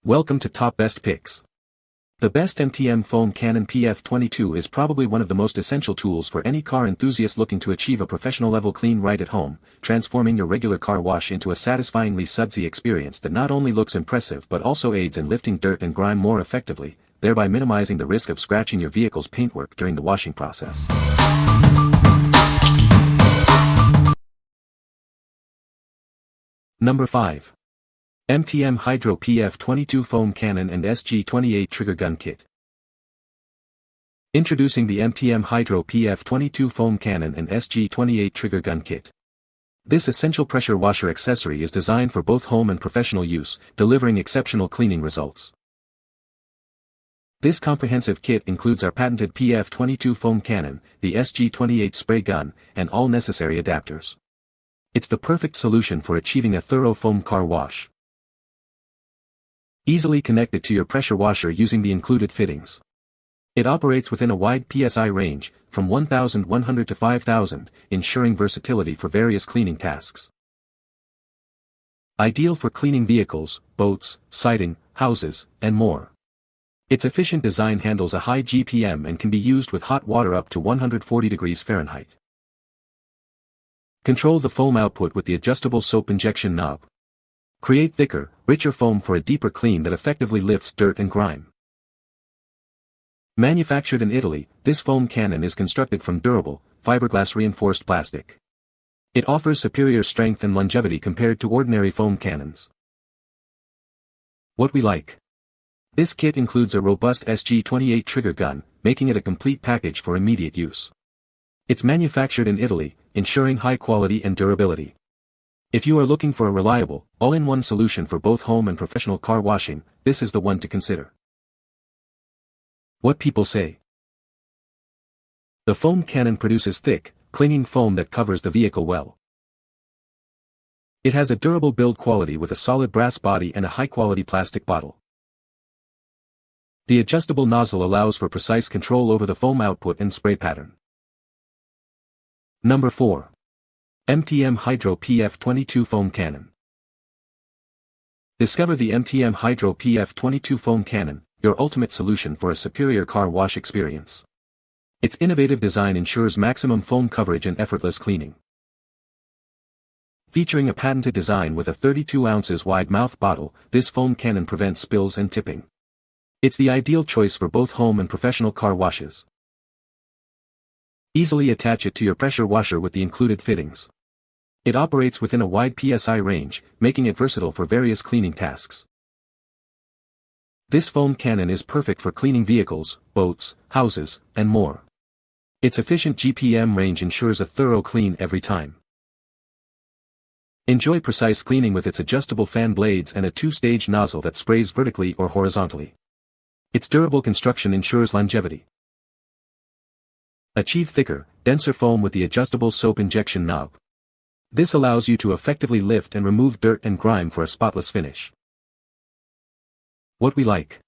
Welcome to Top Best Picks. The best MTM Foam Cannon PF22 is probably one of the most essential tools for any car enthusiast looking to achieve a professional level clean right at home, transforming your regular car wash into a satisfyingly sudsy experience that not only looks impressive but also aids in lifting dirt and grime more effectively, thereby minimizing the risk of scratching your vehicle's paintwork during the washing process. Number 5. MTM Hydro PF22 Foam Cannon and SG28 Trigger Gun Kit. Introducing the MTM Hydro PF22 Foam Cannon and SG28 Trigger Gun Kit. This essential pressure washer accessory is designed for both home and professional use, delivering exceptional cleaning results. This comprehensive kit includes our patented PF22 foam cannon, the SG28 spray gun, and all necessary adapters. It's the perfect solution for achieving a thorough foam car wash. Easily connected to your pressure washer using the included fittings. It operates within a wide PSI range, from 1,100 to 5,000, ensuring versatility for various cleaning tasks. Ideal for cleaning vehicles, boats, siding, houses, and more. Its efficient design handles a high GPM and can be used with hot water up to 140 degrees Fahrenheit. Control the foam output with the adjustable soap injection knob. Create thicker, richer foam for a deeper clean that effectively lifts dirt and grime. Manufactured in Italy, this foam cannon is constructed from durable, fiberglass reinforced plastic. It offers superior strength and longevity compared to ordinary foam cannons. What we like. This kit includes a robust SG28 trigger gun, making it a complete package for immediate use. It's manufactured in Italy, ensuring high quality and durability. If you are looking for a reliable, all-in-one solution for both home and professional car washing, this is the one to consider. What people say. The foam cannon produces thick, clinging foam that covers the vehicle well. It has a durable build quality with a solid brass body and a high-quality plastic bottle. The adjustable nozzle allows for precise control over the foam output and spray pattern. Number 4. MTM Hydro PF22 Foam Cannon. Discover the MTM Hydro PF22 Foam Cannon, your ultimate solution for a superior car wash experience. Its innovative design ensures maximum foam coverage and effortless cleaning. Featuring a patented design with a 32 ounces wide mouth bottle, this foam cannon prevents spills and tipping. It's the ideal choice for both home and professional car washes. Easily attach it to your pressure washer with the included fittings. It operates within a wide PSI range, making it versatile for various cleaning tasks. This foam cannon is perfect for cleaning vehicles, boats, houses, and more. Its efficient GPM range ensures a thorough clean every time. Enjoy precise cleaning with its adjustable fan blades and a two-stage nozzle that sprays vertically or horizontally. Its durable construction ensures longevity. Achieve thicker, denser foam with the adjustable soap injection knob. This allows you to effectively lift and remove dirt and grime for a spotless finish. What we like.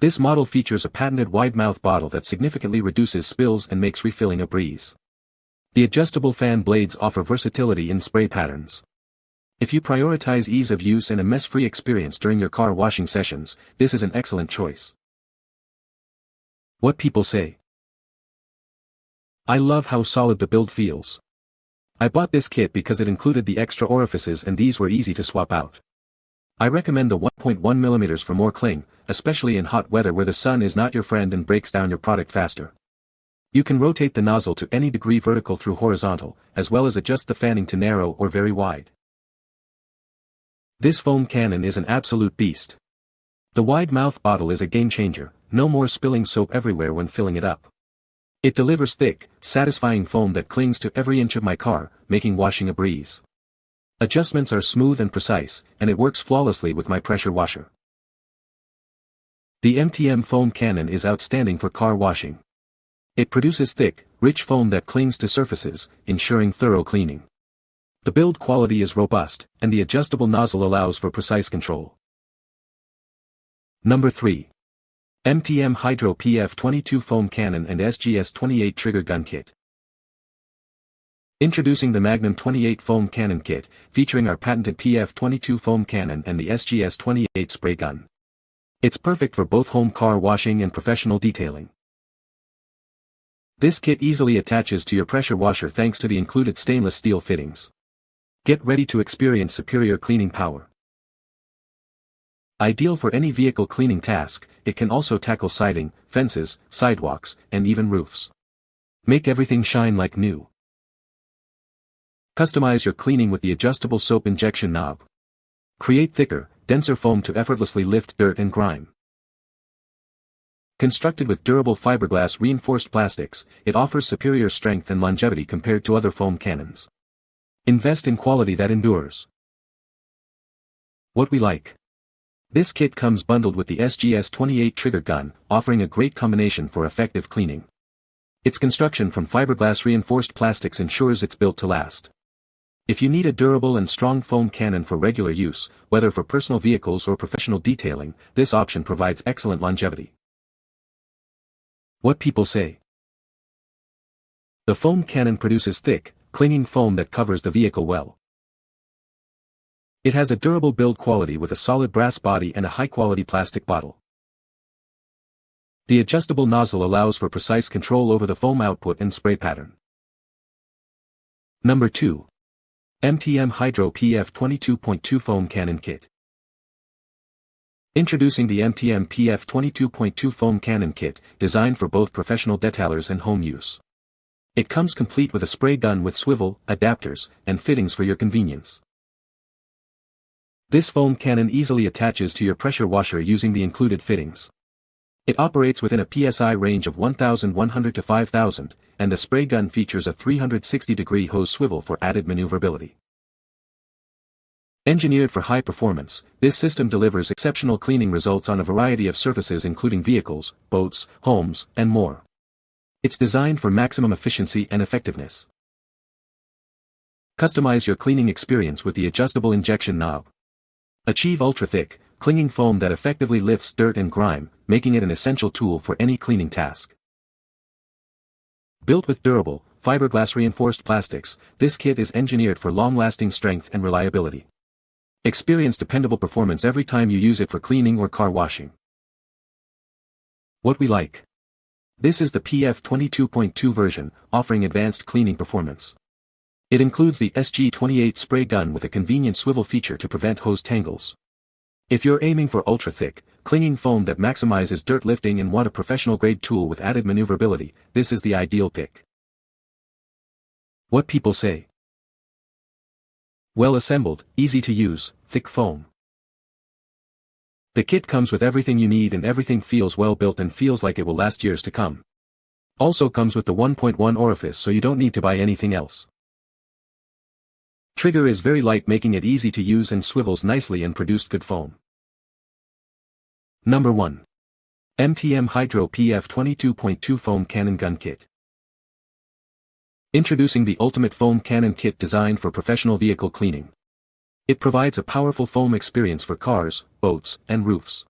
This model features a patented wide-mouth bottle that significantly reduces spills and makes refilling a breeze. The adjustable fan blades offer versatility in spray patterns. If you prioritize ease of use and a mess-free experience during your car washing sessions, this is an excellent choice. What people say. I love how solid the build feels. I bought this kit because it included the extra orifices and these were easy to swap out. I recommend the 1.1 mm for more cling, especially in hot weather where the sun is not your friend and breaks down your product faster. You can rotate the nozzle to any degree vertical through horizontal, as well as adjust the fanning to narrow or very wide. This foam cannon is an absolute beast. The wide mouth bottle is a game changer, no more spilling soap everywhere when filling it up. It delivers thick, satisfying foam that clings to every inch of my car, making washing a breeze. Adjustments are smooth and precise, and it works flawlessly with my pressure washer. The MTM Foam Cannon is outstanding for car washing. It produces thick, rich foam that clings to surfaces, ensuring thorough cleaning. The build quality is robust, and the adjustable nozzle allows for precise control. Number 3. MTM Hydro PF22 Foam Cannon and SGS28 Trigger Gun Kit. Introducing the Magnum 28 Foam Cannon Kit, featuring our patented PF22 foam cannon and the SGS28 spray gun. It's perfect for both home car washing and professional detailing. This kit easily attaches to your pressure washer thanks to the included stainless steel fittings. Get ready to experience superior cleaning power. Ideal for any vehicle cleaning task, it can also tackle siding, fences, sidewalks, and even roofs. Make everything shine like new. Customize your cleaning with the adjustable soap injection knob. Create thicker, denser foam to effortlessly lift dirt and grime. Constructed with durable fiberglass reinforced plastics, it offers superior strength and longevity compared to other foam cannons. Invest in quality that endures. What we like. This kit comes bundled with the SGS-28 trigger gun, offering a great combination for effective cleaning. Its construction from fiberglass reinforced plastics ensures it's built to last. If you need a durable and strong foam cannon for regular use, whether for personal vehicles or professional detailing, this option provides excellent longevity. What people say. The foam cannon produces thick, clinging foam that covers the vehicle well. It has a durable build quality with a solid brass body and a high-quality plastic bottle. The adjustable nozzle allows for precise control over the foam output and spray pattern. Number 2. MTM Hydro PF22.2 Foam Cannon Kit. Introducing the MTM PF22.2 Foam Cannon Kit, designed for both professional detailers and home use. It comes complete with a spray gun with swivel, adapters, and fittings for your convenience. This foam cannon easily attaches to your pressure washer using the included fittings. It operates within a PSI range of 1,100 to 5,000, and the spray gun features a 360-degree hose swivel for added maneuverability. Engineered for high performance, this system delivers exceptional cleaning results on a variety of surfaces including vehicles, boats, homes, and more. It's designed for maximum efficiency and effectiveness. Customize your cleaning experience with the adjustable injection knob. Achieve ultra-thick, clinging foam that effectively lifts dirt and grime, making it an essential tool for any cleaning task. Built with durable, fiberglass reinforced plastics, this kit is engineered for long-lasting strength and reliability. Experience dependable performance every time you use it for cleaning or car washing. What we like. This is the PF22.2 version, offering advanced cleaning performance. It includes the SG-28 spray gun with a convenient swivel feature to prevent hose tangles. If you're aiming for ultra-thick, clinging foam that maximizes dirt lifting and want a professional-grade tool with added maneuverability, this is the ideal pick. What people say. Well assembled, easy to use, thick foam. The kit comes with everything you need and everything feels well built and feels like it will last years to come. Also comes with the 1.1 orifice so you don't need to buy anything else. Trigger is very light, making it easy to use and swivels nicely and produced good foam. Number 1. MTM Hydro PF22.2 Foam Cannon Gun Kit. Introducing the ultimate foam cannon kit designed for professional vehicle cleaning. It provides a powerful foam experience for cars, boats, and roofs.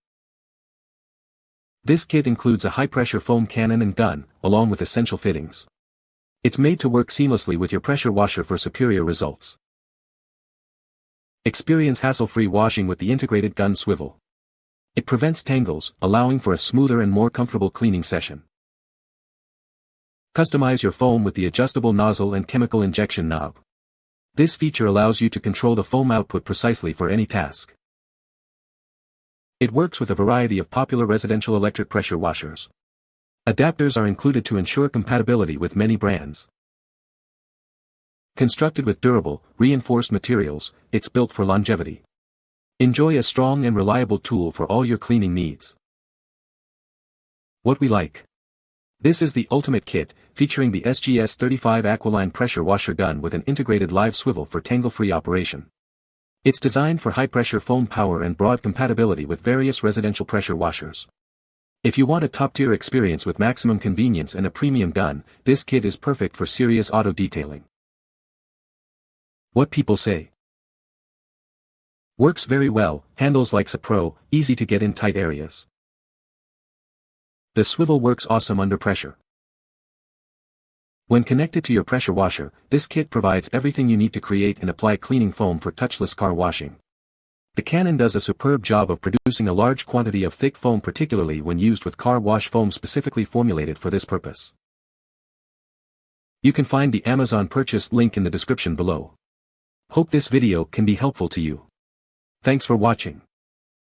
This kit includes a high-pressure foam cannon and gun, along with essential fittings. It's made to work seamlessly with your pressure washer for superior results. Experience hassle-free washing with the integrated gun swivel. It prevents tangles, allowing for a smoother and more comfortable cleaning session. Customize your foam with the adjustable nozzle and chemical injection knob. This feature allows you to control the foam output precisely for any task. It works with a variety of popular residential electric pressure washers. Adapters are included to ensure compatibility with many brands. Constructed with durable, reinforced materials, it's built for longevity. Enjoy a strong and reliable tool for all your cleaning needs. What we like. This is the ultimate kit, featuring the SGS-35 Aqualine pressure washer gun with an integrated live swivel for tangle-free operation. It's designed for high-pressure foam power and broad compatibility with various residential pressure washers. If you want a top-tier experience with maximum convenience and a premium gun, this kit is perfect for serious auto detailing. What people say. Works very well, handles like a pro, easy to get in tight areas. The swivel works awesome under pressure. When connected to your pressure washer, this kit provides everything you need to create and apply cleaning foam for touchless car washing. The cannon does a superb job of producing a large quantity of thick foam, particularly when used with car wash foam specifically formulated for this purpose. You can find the Amazon purchase link in the description below. Hope this video can be helpful to you. Thanks for watching.